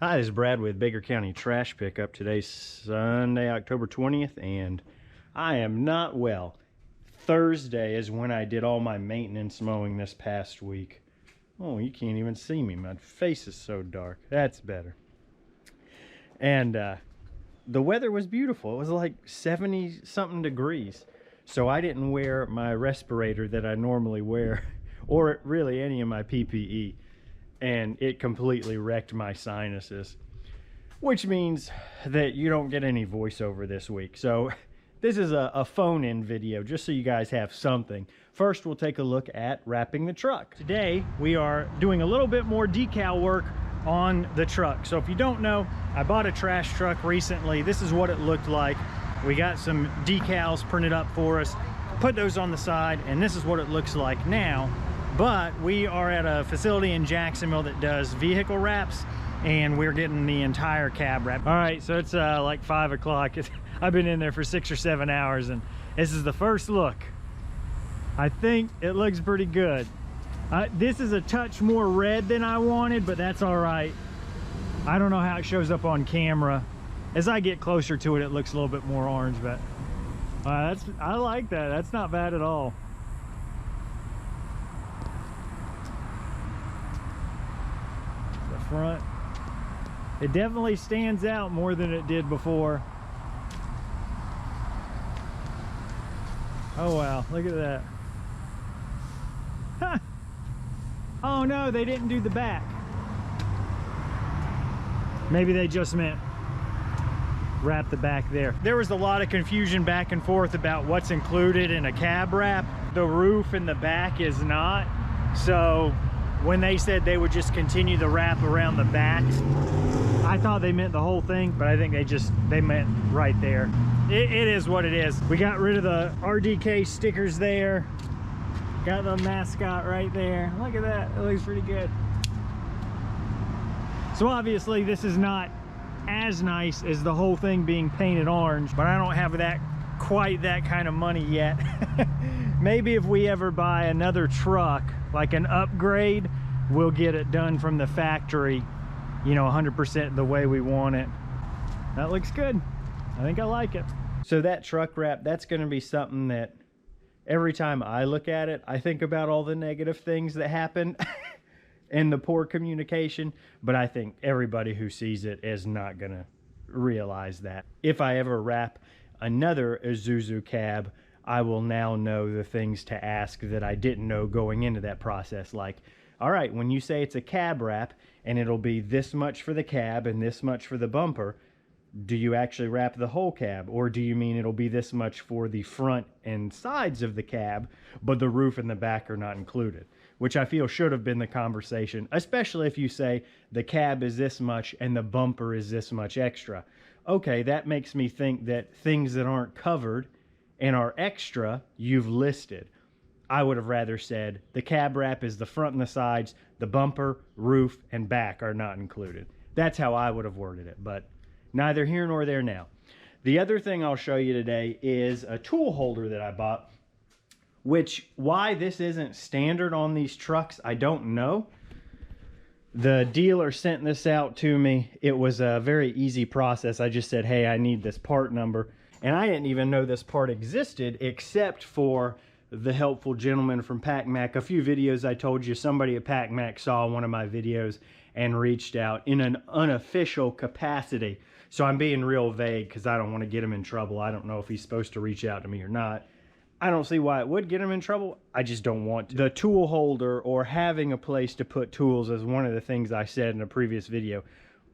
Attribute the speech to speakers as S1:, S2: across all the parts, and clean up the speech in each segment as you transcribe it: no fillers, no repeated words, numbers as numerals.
S1: Hi, this is Brad with Baker County Trash Pickup. Today's Sunday, October 20th, and I am not well. Thursday is when I did all my maintenance mowing this past week. Oh, you can't even see me. My face is so dark. That's better. And the weather was beautiful. It was like 70-something degrees. So I didn't wear my respirator that I normally wear, or really any of my PPE. And it completely wrecked my sinuses, which means that you don't get any voiceover this week. So this is a phone-in video just so you guys have something. First, we'll take a look at wrapping the truck. Today we are doing a little bit more decal work on the truck. So if you don't know, I bought a trash truck recently. This is what it looked like. We got some decals printed up for us, put those on the side, and this is what it looks like now. But we are at a facility in Jacksonville that does vehicle wraps, and we're getting the entire cab wrap. All right, so it's like 5 o'clock. I've been in there for 6 or 7 hours, and this is the first look. I think it looks pretty good. This is a touch more red than I wanted, but that's all right. I don't know how it shows up on camera. As I get closer to it, it looks a little bit more orange, but I like that. That's not bad at all. Front, it definitely stands out more than it did before. Oh wow, look at that. Huh. Oh no, they didn't do the back. Maybe they just meant wrap the back there. There was a lot of confusion back and forth about what's included in a cab wrap. The roof in the back is not. So when they said they would just continue the wrap around the back, I thought they meant the whole thing, but I think they meant right there. It is what it is. We got rid of the RDK stickers there. Got the mascot right there. Look at that, it looks pretty good. So obviously this is not as nice as the whole thing being painted orange, but I don't have quite that kind of money yet. Maybe if we ever buy another truck, like an upgrade, we'll get it done from the factory, you know, 100% the way we want it. That looks good. I think I like it. So that truck wrap, that's going to be something that every time I look at it, I think about all the negative things that happen and the poor communication, but I think everybody who sees it is not going to realize that. If I ever wrap another Isuzu cab, I will now know the things to ask that I didn't know going into that process. Like, all right, when you say it's a cab wrap and it'll be this much for the cab and this much for the bumper, do you actually wrap the whole cab? Or do you mean it'll be this much for the front and sides of the cab, but the roof and the back are not included? Which I feel should have been the conversation, especially if you say the cab is this much and the bumper is this much extra. Okay, that makes me think that things that aren't covered and are extra, you've listed. I would have rather said the cab wrap is the front and the sides, the bumper, roof, and back are not included. That's how I would have worded it, but neither here nor there now. The other thing I'll show you today is a tool holder that I bought, which why this isn't standard on these trucks, I don't know. The dealer sent this out to me. It was a very easy process. I just said, hey, I need this part number. And I didn't even know this part existed except for the helpful gentleman from Pac-Mac. A few videos I told you, somebody at Pac-Mac saw one of my videos and reached out in an unofficial capacity. So I'm being real vague because I don't want to get him in trouble. I don't know if he's supposed to reach out to me or not. I don't see why it would get him in trouble. I just don't want to. The tool holder or having a place to put tools is one of the things I said in a previous video.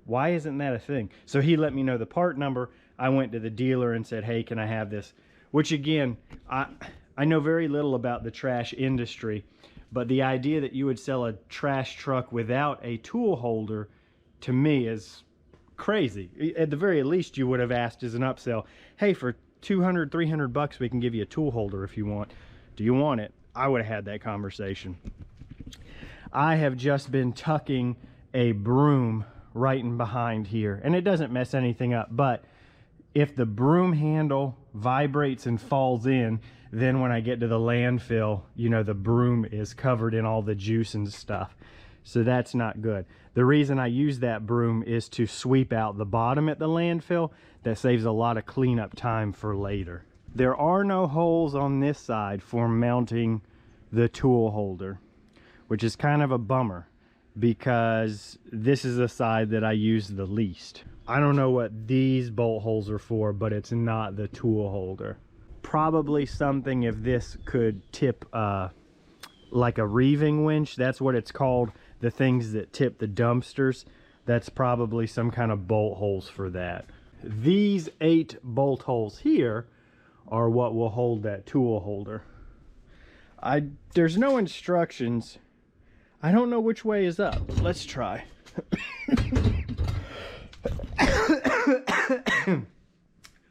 S1: Why isn't that a thing? So he let me know the part number. I went to the dealer and said, hey, can I have this? Which again, I know very little about the trash industry, but the idea that you would sell a trash truck without a tool holder, to me, is crazy. At the very least, you would have asked as an upsell, hey, for 200, 300 bucks, we can give you a tool holder if you want. Do you want it? I would have had that conversation. I have just been tucking a broom right in behind here, and it doesn't mess anything up, but if the broom handle vibrates and falls in, then when I get to the landfill, you know, the broom is covered in all the juice and stuff. So that's not good. The reason I use that broom is to sweep out the bottom at the landfill. That saves a lot of cleanup time for later. There are no holes on this side for mounting the tool holder, which is kind of a bummer because this is the side that I use the least. I don't know what these bolt holes are for, but it's not the tool holder. Probably something if this could tip like a reeving winch. That's what it's called. The things that tip the dumpsters. That's probably some kind of bolt holes for that. These 8 bolt holes here are what will hold that tool holder. There's no instructions. I don't know which way is up. Let's try.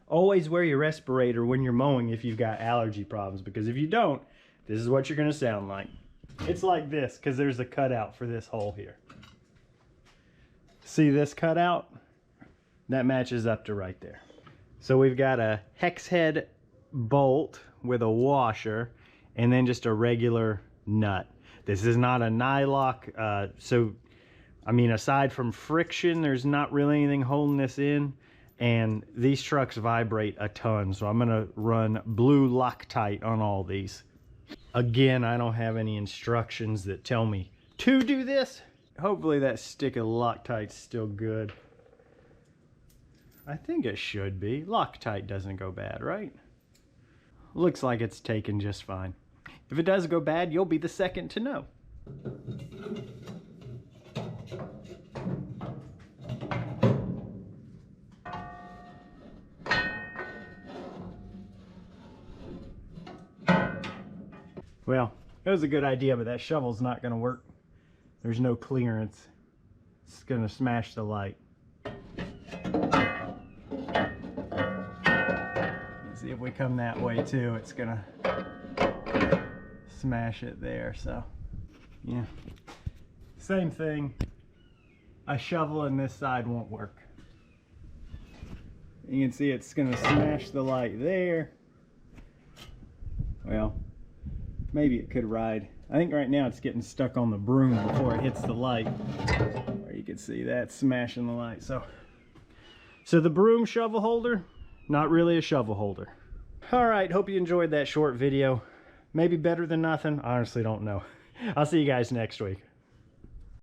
S1: Always wear your respirator when you're mowing if you've got allergy problems, because if you don't, this is what you're going to sound like. It's like this because there's a cutout for this hole here. See this cutout? That matches up to right there. So we've got a hex head bolt with a washer and then just a regular nut. This is not a nylock, so I mean, aside from friction, there's not really anything holding this in. And these trucks vibrate a ton, so I'm gonna run blue Loctite on all these. Again, I don't have any instructions that tell me to do this. Hopefully that stick of Loctite's still good. I think it should be. Loctite doesn't go bad, right? Looks like it's taken just fine. If it does go bad, you'll be the second to know. Well, it was a good idea, but that shovel's not going to work. There's no clearance. It's going to smash the light. Let's see if we come that way too. It's going to smash it there. So, yeah. Same thing. A shovel on this side won't work. You can see it's going to smash the light there. Well, maybe it could ride. I think right now it's getting stuck on the broom before it hits the light. Or you can see that smashing the light. So the broom shovel holder, not really a shovel holder. All right, hope you enjoyed that short video. Maybe better than nothing. I honestly don't know. I'll see you guys next week.